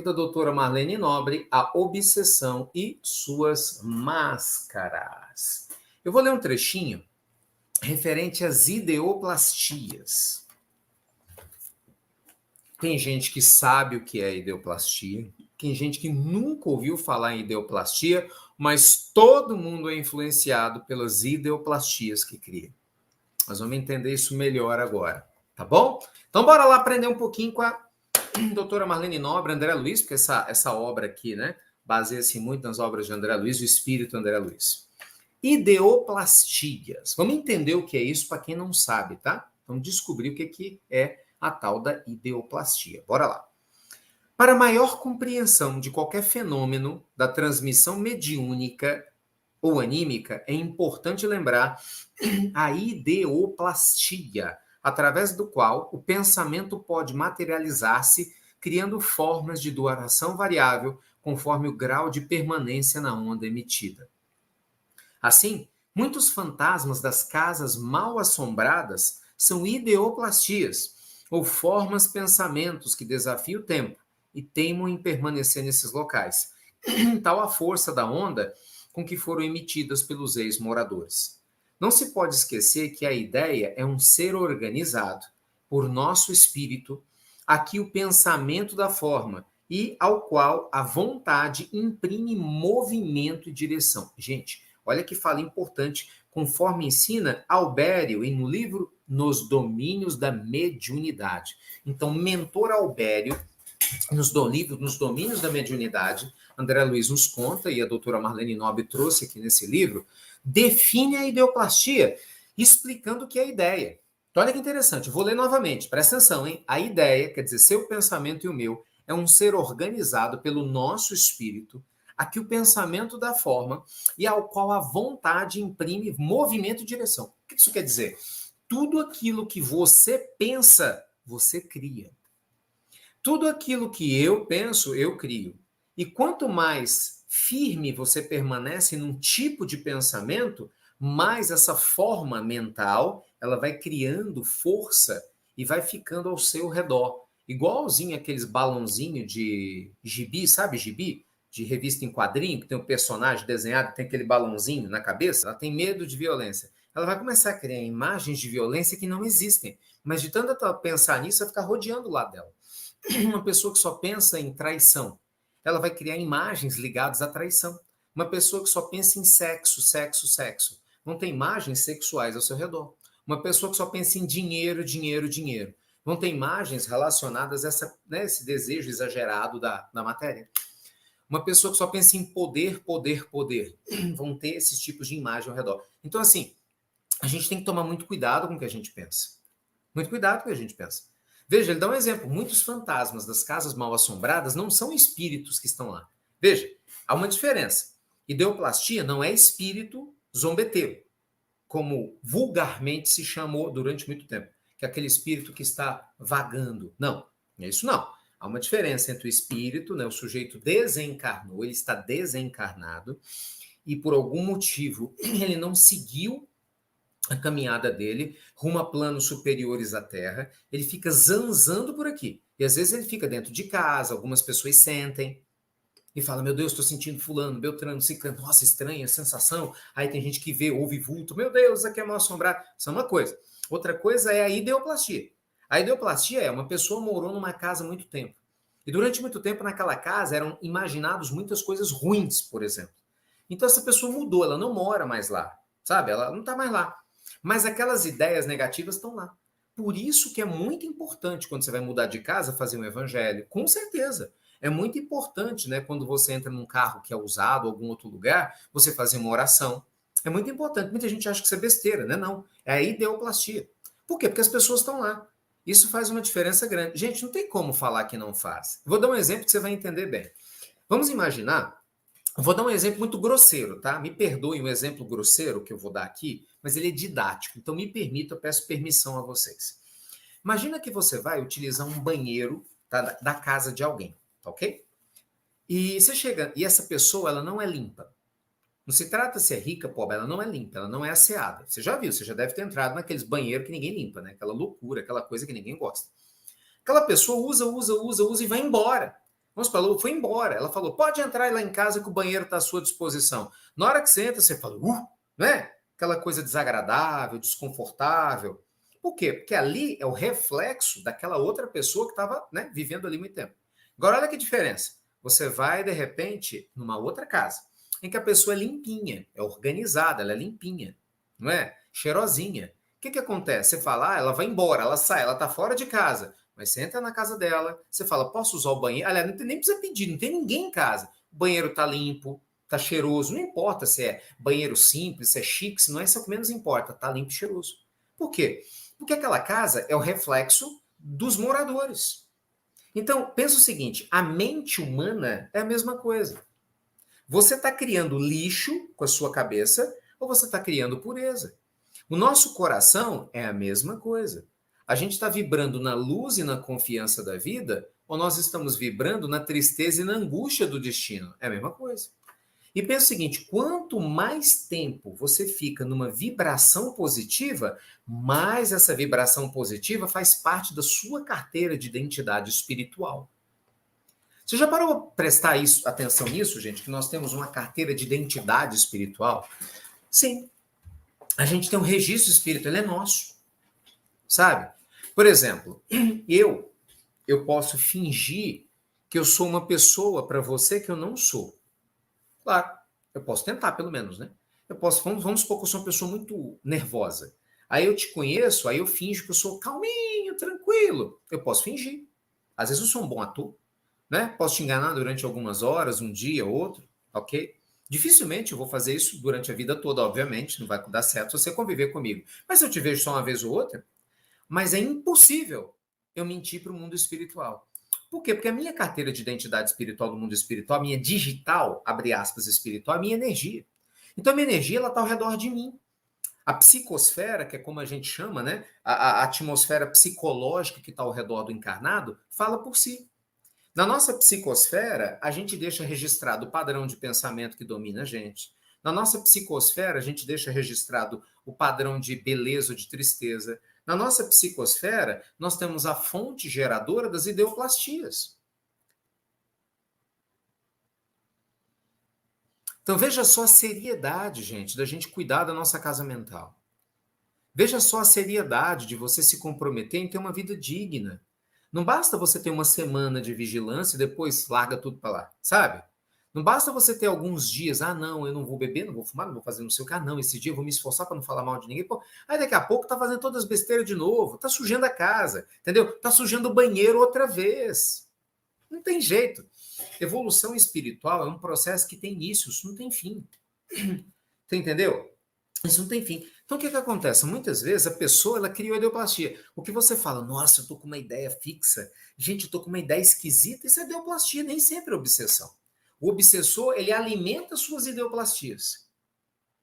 Da doutora Marlene Nobre, A Obsessão e Suas Máscaras. Eu vou ler um trechinho referente às ideoplastias. Tem gente que sabe o que é ideoplastia, tem gente que nunca ouviu falar em ideoplastia, mas todo mundo é influenciado pelas ideoplastias que cria. Nós vamos entender isso melhor agora, tá bom? Então bora lá aprender um pouquinho com a doutora Marlene Nobre, André Luiz, porque essa obra aqui, né, baseia-se muito nas obras de André Luiz, o espírito André Luiz. Ideoplastias. Vamos entender o que é isso para quem não sabe, tá? Vamos descobrir o que é a tal da ideoplastia. Bora lá. Para maior compreensão de qualquer fenômeno da transmissão mediúnica ou anímica, é importante lembrar a ideoplastia, através do qual o pensamento pode materializar-se, criando formas de duração variável conforme o grau de permanência na onda emitida. Assim, muitos fantasmas das casas mal assombradas são ideoplastias, ou formas pensamentos que desafiam o tempo e teimam em permanecer nesses locais. Tal a força da onda com que foram emitidas pelos ex-moradores. Não se pode esquecer que a ideia é um ser organizado por nosso espírito, a que o pensamento dá forma e ao qual a vontade imprime movimento e direção. Gente, olha que fala importante, conforme ensina Albério no livro Nos Domínios da Mediunidade. Então, mentor Albério, nos Domínios da Mediunidade, André Luiz nos conta, e a doutora Marlene Nobre trouxe aqui nesse livro, define a ideoplastia, explicando o que é a ideia. Então, olha que interessante, eu vou ler novamente, presta atenção, hein? A ideia, quer dizer, seu pensamento e o meu, é um ser organizado pelo nosso espírito, a que o pensamento dá forma e ao qual a vontade imprime movimento e direção. O que isso quer dizer? Tudo aquilo que você pensa, você cria. Tudo aquilo que eu penso, eu crio. E quanto mais firme você permanece num tipo de pensamento, mais essa forma mental, ela vai criando força e vai ficando ao seu redor. Igualzinho aqueles balãozinhos de gibi, sabe gibi? De revista em quadrinho, que tem um personagem desenhado, tem aquele balãozinho na cabeça, ela tem medo de violência. Ela vai começar a criar imagens de violência que não existem. Mas de tanto ela pensar nisso, vai ficar rodeando o lado dela. Uma pessoa que só pensa em traição, ela vai criar imagens ligadas à traição. Uma pessoa que só pensa em sexo, sexo, sexo, vão ter imagens sexuais ao seu redor. Uma pessoa que só pensa em dinheiro, dinheiro, dinheiro, vão ter imagens relacionadas a esse desejo exagerado da matéria. Uma pessoa que só pensa em poder, poder, poder, vão ter esses tipos de imagem ao redor. Então, assim, a gente tem que tomar muito cuidado com o que a gente pensa. Muito cuidado com o que a gente pensa. Veja, ele dá um exemplo. Muitos fantasmas das casas mal assombradas não são espíritos que estão lá. Veja, há uma diferença. Ideoplastia não é espírito zombeteiro, como vulgarmente se chamou durante muito tempo, que é aquele espírito que está vagando. Não, é isso não. Há uma diferença entre o espírito, né, o sujeito desencarnou, ele está desencarnado, e por algum motivo ele não seguiu a caminhada dele rumo a planos superiores à Terra, ele fica zanzando por aqui. E às vezes ele fica dentro de casa, algumas pessoas sentem e falam, meu Deus, estou sentindo fulano, Beltrano, Ciclano, nossa, estranha sensação. Aí tem gente que vê, ouve vulto, meu Deus, aqui é mal assombrado. Isso é uma coisa. Outra coisa é a ideoplastia. A ideoplastia é uma pessoa morou numa casa há muito tempo. E durante muito tempo naquela casa eram imaginados muitas coisas ruins, por exemplo. Então essa pessoa mudou, ela não mora mais lá, sabe? Ela não está mais lá. Mas aquelas ideias negativas estão lá. Por isso que é muito importante, quando você vai mudar de casa, fazer um evangelho. Com certeza. É muito importante, né, quando você entra num carro que é usado, ou algum outro lugar, você fazer uma oração. É muito importante. Muita gente acha que isso é besteira, né? Não. É a ideoplastia. Por quê? Porque as pessoas estão lá. Isso faz uma diferença grande. Gente, não tem como falar que não faz. Vou dar um exemplo que você vai entender bem. Vamos imaginar. Vou dar um exemplo muito grosseiro, tá? Me perdoe um exemplo grosseiro que eu vou dar aqui, mas ele é didático, então me permita, eu peço permissão a vocês. Imagina que você vai utilizar um banheiro, tá, da casa de alguém, ok? E você chega, e essa pessoa, ela não é limpa. Não se trata se é rica, pobre, ela não é limpa, ela não é asseada. Você já viu, você já deve ter entrado naqueles banheiros que ninguém limpa, né? Aquela loucura, aquela coisa que ninguém gosta. Aquela pessoa usa e vai embora. Vamos supor, ela foi embora. Ela falou, pode entrar lá em casa que o banheiro está à sua disposição. Na hora que você entra, você fala, né? Aquela coisa desagradável, desconfortável. Por quê? Porque ali é o reflexo daquela outra pessoa que estava, né, vivendo ali muito tempo. Agora, olha que diferença. Você vai, de repente, numa outra casa, em que a pessoa é limpinha, é organizada, ela é limpinha, não é? Cheirosinha. O que acontece? Você fala, ela vai embora, ela sai, ela está fora de casa. Mas você entra na casa dela, você fala, posso usar o banheiro? Aliás, nem precisa pedir, não tem ninguém em casa. O banheiro está limpo, está cheiroso. Não importa se é banheiro simples, se é chique, se não é isso é o que menos importa. Está limpo e cheiroso. Por quê? Porque aquela casa é o reflexo dos moradores. Então, pensa o seguinte, a mente humana é a mesma coisa. Você está criando lixo com a sua cabeça ou você está criando pureza? O nosso coração é a mesma coisa. A gente está vibrando na luz e na confiança da vida ou nós estamos vibrando na tristeza e na angústia do destino? É a mesma coisa. E pensa o seguinte, quanto mais tempo você fica numa vibração positiva, mais essa vibração positiva faz parte da sua carteira de identidade espiritual. Você já parou para prestar atenção nisso, gente? Que nós temos uma carteira de identidade espiritual? Sim. A gente tem um registro espiritual, ele é nosso. Sabe? Por exemplo, eu posso fingir que eu sou uma pessoa para você que eu não sou. Claro, eu posso tentar, pelo menos, né? Vamos supor que eu sou uma pessoa muito nervosa. Aí eu te conheço, aí eu finjo que eu sou calminho, tranquilo. Eu posso fingir. Às vezes eu sou um bom ator, né? Posso te enganar durante algumas horas, um dia, outro, ok? Dificilmente eu vou fazer isso durante a vida toda, obviamente, não vai dar certo se você conviver comigo. Mas se eu te vejo só uma vez ou outra, mas é impossível eu mentir para o mundo espiritual. Por quê? Porque a minha carteira de identidade espiritual do mundo espiritual, a minha digital, abre aspas, espiritual, é a minha energia. Então, a minha energia ela está ao redor de mim. A psicosfera, que é como a gente chama, né? A atmosfera psicológica que está ao redor do encarnado, fala por si. Na nossa psicosfera, a gente deixa registrado o padrão de pensamento que domina a gente. Na nossa psicosfera, a gente deixa registrado o padrão de beleza ou de tristeza. Na nossa psicosfera, nós temos a fonte geradora das ideoplastias. Então veja só a seriedade, gente, da gente cuidar da nossa casa mental. Veja só a seriedade de você se comprometer em ter uma vida digna. Não basta você ter uma semana de vigilância e depois larga tudo para lá, sabe? Não basta você ter alguns dias, não, eu não vou beber, não vou fumar, não vou fazer no seu carro, não, esse dia eu vou me esforçar para não falar mal de ninguém. Pô, aí daqui a pouco tá fazendo todas as besteiras de novo, tá sujando a casa, entendeu? Tá sujando o banheiro outra vez. Não tem jeito. Evolução espiritual é um processo que tem início, isso não tem fim. Você entendeu? Isso não tem fim. Então, o que acontece? Muitas vezes a pessoa ela cria uma ideoplastia. O que você fala, nossa, eu tô com uma ideia fixa. Gente, eu tô com uma ideia esquisita. Isso é ideoplastia, nem sempre é obsessão. O obsessor, ele alimenta suas ideoplastias.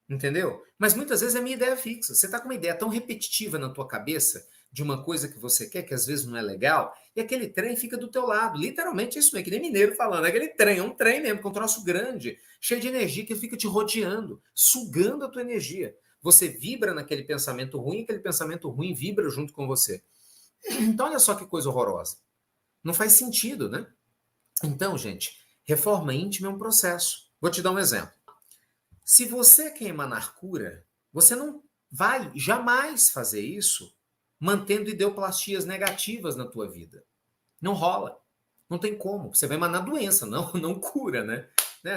Entendeu? Mas muitas vezes é a minha ideia fixa. Você tá com uma ideia tão repetitiva na tua cabeça de uma coisa que você quer, que às vezes não é legal, e aquele trem fica do teu lado. Literalmente é isso mesmo, que nem mineiro falando. É aquele trem, é um trem mesmo, com um troço grande, cheio de energia, que fica te rodeando, sugando a tua energia. Você vibra naquele pensamento ruim, aquele pensamento ruim vibra junto com você. Então, olha só que coisa horrorosa. Não faz sentido, né? Então, gente, reforma íntima é um processo. Vou te dar um exemplo. Se você quer emanar cura, você não vai jamais fazer isso mantendo ideoplastias negativas na tua vida. Não rola. Não tem como. Você vai emanar doença, não cura, né?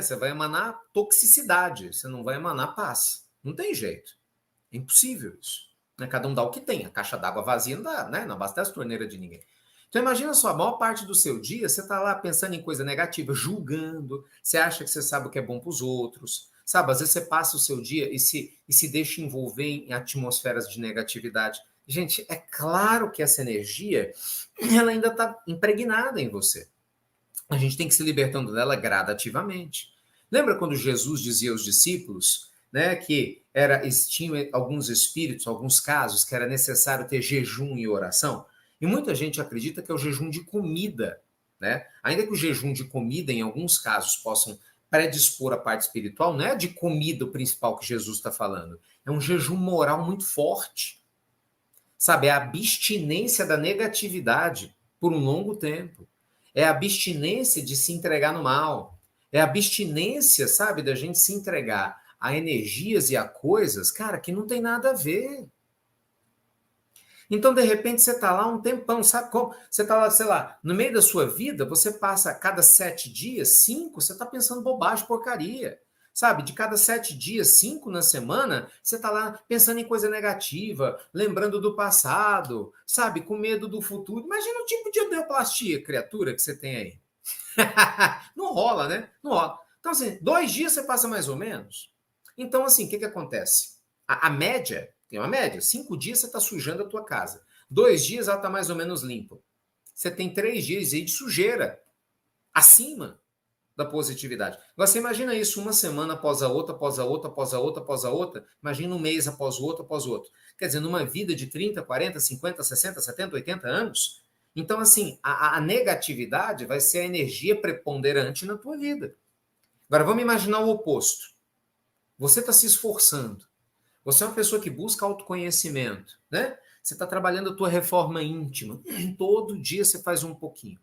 Você vai emanar toxicidade, você não vai emanar paz. Não tem jeito. É impossível isso. Cada um dá o que tem. A caixa d'água vazia não dá, né? Não abastece a torneira de ninguém. Então imagina só, a maior parte do seu dia você está lá pensando em coisa negativa, julgando, você acha que você sabe o que é bom para os outros, sabe? Às vezes você passa o seu dia e se deixa envolver em atmosferas de negatividade. Gente, é claro que essa energia ela ainda está impregnada em você. A gente tem que se libertando dela gradativamente. Lembra quando Jesus dizia aos discípulos, né, que tinham alguns espíritos, alguns casos, que era necessário ter jejum e oração? E muita gente acredita que é o jejum de comida, né? Ainda que o jejum de comida, em alguns casos, possam predispor a parte espiritual, não é de comida o principal que Jesus está falando. É um jejum moral muito forte. Sabe? É a abstinência da negatividade por um longo tempo. É a abstinência de se entregar no mal. É a abstinência, sabe, da gente se entregar a energias e a coisas, cara, que não tem nada a ver. Então, de repente, você está lá um tempão, sabe como? Você está lá, sei lá, no meio da sua vida, você passa a cada 7 dias, 5, você está pensando bobagem, porcaria. Sabe, de cada 7 dias, 5 na semana, você está lá pensando em coisa negativa, lembrando do passado, sabe, com medo do futuro. Imagina o tipo de ideoplastia, criatura, que você tem aí. Não rola, né? Não rola. Então, assim, 2 dias você passa mais ou menos. Então, assim, o que acontece? A média, tem uma média, 5 dias você está sujando a tua casa. 2 dias ela está mais ou menos limpa. Você tem 3 dias aí de sujeira, acima da positividade. Agora, você imagina isso uma semana após a outra, após a outra, após a outra, após a outra. Imagina um mês após o outro, após o outro. Quer dizer, numa vida de 30, 40, 50, 60, 70, 80 anos. Então, assim, a negatividade vai ser a energia preponderante na tua vida. Agora, vamos imaginar o oposto. Você está se esforçando. Você é uma pessoa que busca autoconhecimento, né? Você está trabalhando a tua reforma íntima. Todo dia você faz um pouquinho.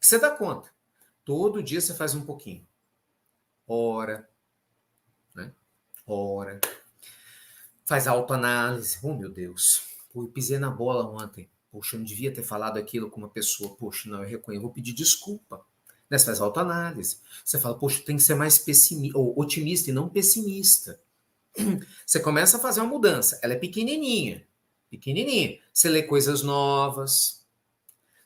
Você dá conta. Todo dia você faz um pouquinho. Ora, né? Ora. Faz autoanálise. Oh, meu Deus. Pô, eu pisei na bola ontem. Poxa, eu não devia ter falado aquilo com uma pessoa. Poxa, não, eu reconheço. Eu vou pedir desculpa. Né? Você faz autoanálise. Você fala, poxa, tem que ser mais pessimista, ou otimista e não pessimista. Você começa a fazer uma mudança. Ela é pequenininha. Pequenininha. Você lê coisas novas.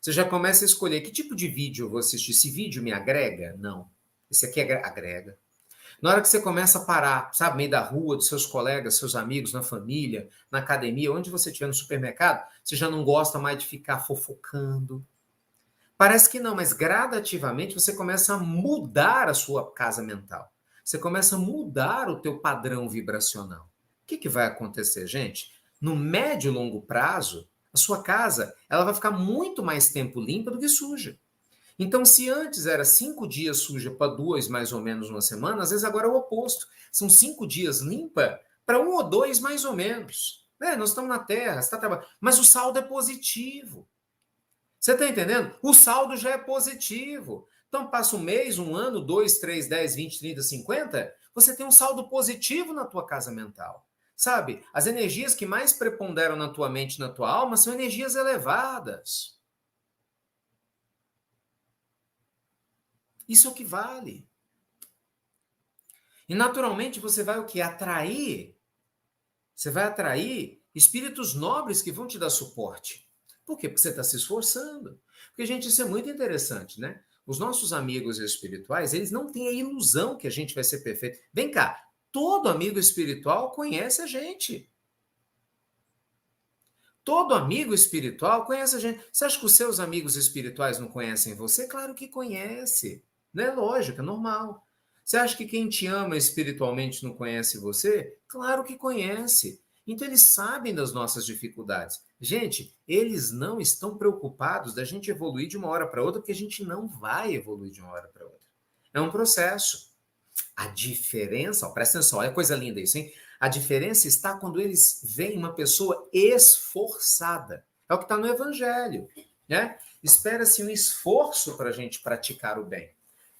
Você já começa a escolher que tipo de vídeo eu vou assistir. Esse vídeo me agrega? Não. Esse aqui agrega. Na hora que você começa a parar, sabe, meio da rua, dos seus colegas, seus amigos, na família, na academia, onde você estiver no supermercado, você já não gosta mais de ficar fofocando. Parece que não, mas gradativamente você começa a mudar a sua casa mental. Você começa a mudar o teu padrão vibracional. O que vai acontecer, gente? No médio e longo prazo, a sua casa ela vai ficar muito mais tempo limpa do que suja. Então, se antes era 5 dias suja para 2, mais ou menos, uma semana, às vezes agora é o oposto. São 5 dias limpa para 1 ou 2, mais ou menos. Nós estamos na Terra, está trabalhando. Mas o saldo é positivo. Você está entendendo? O saldo já é positivo. Então, passa um mês, um ano, 2, 3, 10, 20, 30, 50, você tem um saldo positivo na tua casa mental. Sabe? As energias que mais preponderam na tua mente e na tua alma são energias elevadas. Isso é o que vale. E naturalmente você vai o quê? Atrair. Você vai atrair espíritos nobres que vão te dar suporte. Por quê? Porque você está se esforçando. Porque, gente, isso é muito interessante, né? Os nossos amigos espirituais, eles não têm a ilusão que a gente vai ser perfeito. Vem cá, todo amigo espiritual conhece a gente. Todo amigo espiritual conhece a gente. Você acha que os seus amigos espirituais não conhecem você? Claro que conhece. Não é lógico, é normal. Você acha que quem te ama espiritualmente não conhece você? Claro que conhece. Então eles sabem das nossas dificuldades. Gente, eles não estão preocupados da gente evoluir de uma hora para outra, porque a gente não vai evoluir de uma hora para outra. É um processo. A diferença, ó, presta atenção, olha que coisa linda isso, hein? A diferença está quando eles veem uma pessoa esforçada. É o que está no Evangelho, né? Espera-se um esforço para a gente praticar o bem.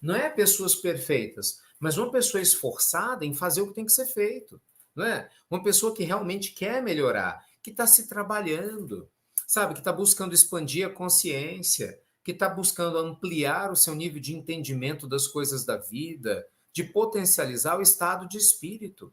Não é pessoas perfeitas, mas uma pessoa esforçada em fazer o que tem que ser feito. Não é? Uma pessoa que realmente quer melhorar, que está se trabalhando, sabe? Que está buscando expandir a consciência, que está buscando ampliar o seu nível de entendimento das coisas da vida, de potencializar o estado de espírito.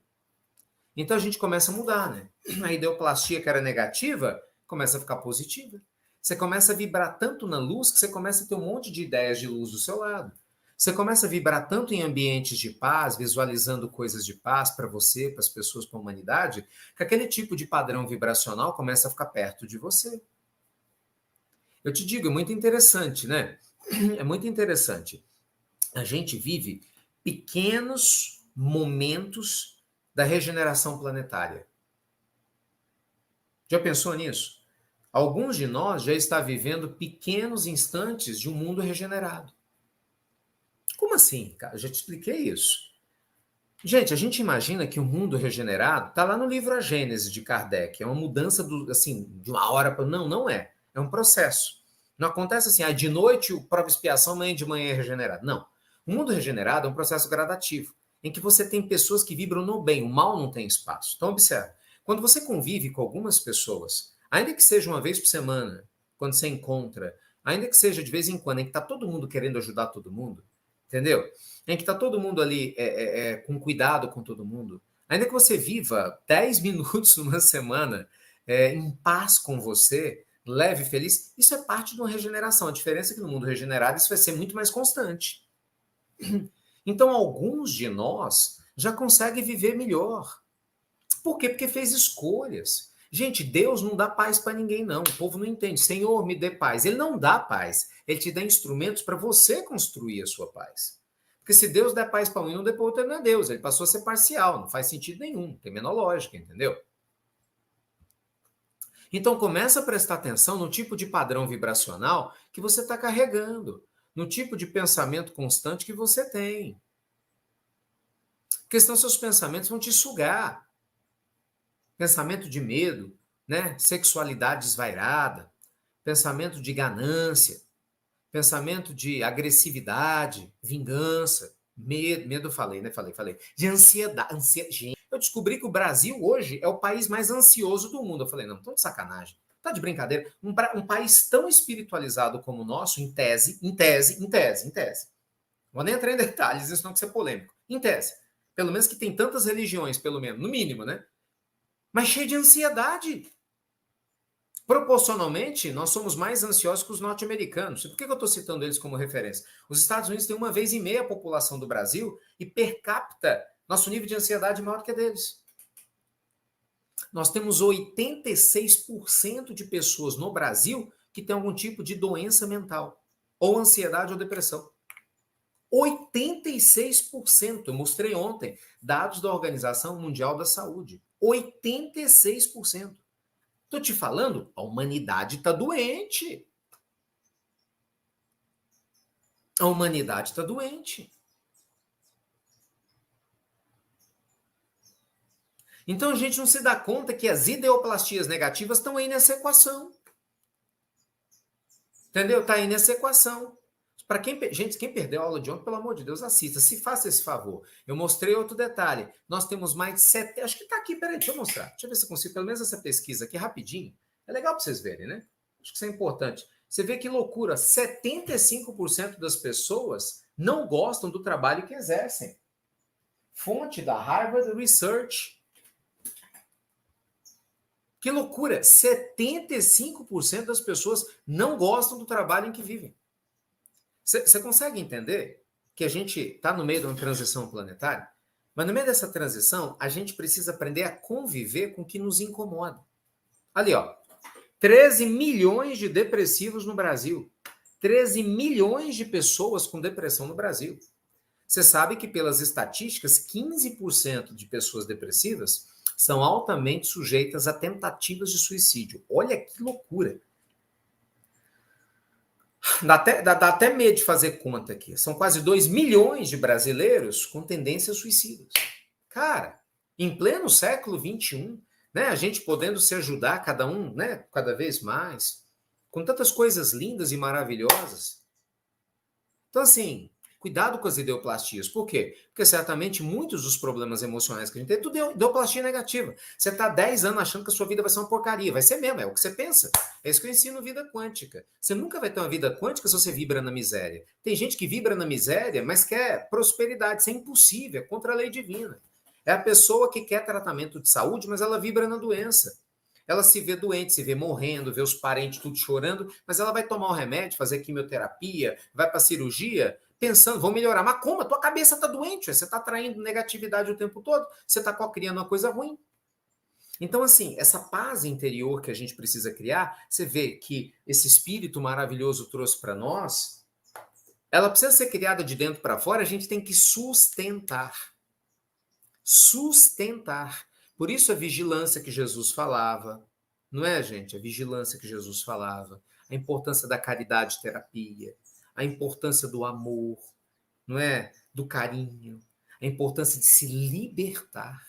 Então a gente começa a mudar, né? A ideoplastia que era negativa começa a ficar positiva. Você começa a vibrar tanto na luz que você começa a ter um monte de ideias de luz do seu lado. Você começa a vibrar tanto em ambientes de paz, visualizando coisas de paz para você, para as pessoas, para a humanidade, que aquele tipo de padrão vibracional começa a ficar perto de você. Eu te digo, é muito interessante, né? É muito interessante. A gente vive pequenos momentos da regeneração planetária. Já pensou nisso? Alguns de nós já está vivendo pequenos instantes de um mundo regenerado. Como assim, cara? Eu já te expliquei isso. Gente, a gente imagina que o mundo regenerado está lá no livro A Gênese de Kardec. É uma mudança assim, de uma hora para... Não, não é. É um processo. Não acontece assim, de noite o prova expiação, amanhã de manhã é regenerado. Não. O mundo regenerado é um processo gradativo, em que você tem pessoas que vibram no bem, o mal não tem espaço. Então, observe, quando você convive com algumas pessoas, ainda que seja uma vez por semana, quando você encontra, ainda que seja de vez em quando, em que está todo mundo querendo ajudar todo mundo, entendeu? Em que está todo mundo ali com cuidado com todo mundo, ainda que você viva 10 minutos numa semana em paz com você, leve e feliz, isso é parte de uma regeneração. A diferença é que no mundo regenerado isso vai ser muito mais constante. Então, alguns de nós já conseguem viver melhor. Por quê? Porque fez escolhas. Gente, Deus não dá paz para ninguém, não. O povo não entende. Senhor, me dê paz. Ele não dá paz. Ele te dá instrumentos para você construir a sua paz. Porque se Deus der paz para um e não der para outro, ele não é Deus. Ele passou a ser parcial. Não faz sentido nenhum. Não tem a menor lógica, entendeu? Então, começa a prestar atenção no tipo de padrão vibracional que você está carregando, no tipo de pensamento constante que você tem. Porque senão seus pensamentos vão te sugar. Pensamento de medo, né? Sexualidade desvairada, pensamento de ganância, pensamento de agressividade, vingança, medo eu falei, né? Falei. De ansiedade. Gente, eu descobri que o Brasil hoje é o país mais ansioso do mundo. Eu falei, não, tô de sacanagem. Tá de brincadeira. Um país tão espiritualizado como o nosso, em tese. Não vou nem entrar em detalhes, isso não quer ser polêmico. Em tese. Pelo menos que tem tantas religiões, pelo menos, no mínimo, né? Mas cheio de ansiedade. Proporcionalmente, nós somos mais ansiosos que os norte-americanos. Por que eu estou citando eles como referência? Os Estados Unidos têm 1,5 vezes a população do Brasil e, per capita, nosso nível de ansiedade é maior que a deles. Nós temos 86% de pessoas no Brasil que têm algum tipo de doença mental, ou ansiedade ou depressão. 86%. Eu mostrei ontem dados da Organização Mundial da Saúde. 86%. Estou te falando, a humanidade está doente. A humanidade está doente. Então a gente não se dá conta que as ideoplastias negativas estão aí nessa equação. Entendeu? Está aí nessa equação. Para gente, quem perdeu a aula de ontem, pelo amor de Deus, assista. Se faça esse favor. Eu mostrei outro detalhe. Nós temos mais de 7. Acho que está aqui, peraí, deixa eu mostrar. Deixa eu ver se eu consigo, pelo menos essa pesquisa aqui rapidinho. É legal para vocês verem, né? Acho que isso é importante. Você vê que loucura, 75% das pessoas não gostam do trabalho que exercem. Fonte da Harvard Research. Que loucura, 75% das pessoas não gostam do trabalho em que vivem. Você consegue entender que a gente está no meio de uma transição planetária? Mas no meio dessa transição, a gente precisa aprender a conviver com o que nos incomoda. Ali, ó. 13 milhões de depressivos no Brasil. 13 milhões de pessoas com depressão no Brasil. Você sabe que, pelas estatísticas, 15% de pessoas depressivas são altamente sujeitas a tentativas de suicídio. Olha que loucura. Dá até medo de fazer conta aqui. São quase 2 milhões de brasileiros com tendências suicidas. Cara, em pleno século XXI, né, a gente podendo se ajudar cada um, né, cada vez mais, com tantas coisas lindas e maravilhosas. Então, assim, cuidado com as ideoplastias. Por quê? Porque certamente muitos dos problemas emocionais que a gente tem, tudo é ideoplastia negativa. Você está 10 anos achando que a sua vida vai ser uma porcaria. Vai ser mesmo, é o que você pensa. É isso que eu ensino vida quântica. Você nunca vai ter uma vida quântica se você vibra na miséria. Tem gente que vibra na miséria, mas quer prosperidade. Isso é impossível, é contra a lei divina. É a pessoa que quer tratamento de saúde, mas ela vibra na doença. Ela se vê doente, se vê morrendo, vê os parentes tudo chorando, mas ela vai tomar um remédio, fazer quimioterapia, vai para cirurgia, pensando, vou melhorar. Mas como? A tua cabeça está doente, você está traindo negatividade o tempo todo, você está criando uma coisa ruim. Então, assim, essa paz interior que a gente precisa criar, você vê que esse espírito maravilhoso trouxe para nós, ela precisa ser criada de dentro para fora, a gente tem que sustentar. Sustentar. Por isso a vigilância que Jesus falava, não é, gente? A vigilância que Jesus falava, a importância da caridade terapia, a importância do amor, não é? Do carinho, a importância de se libertar.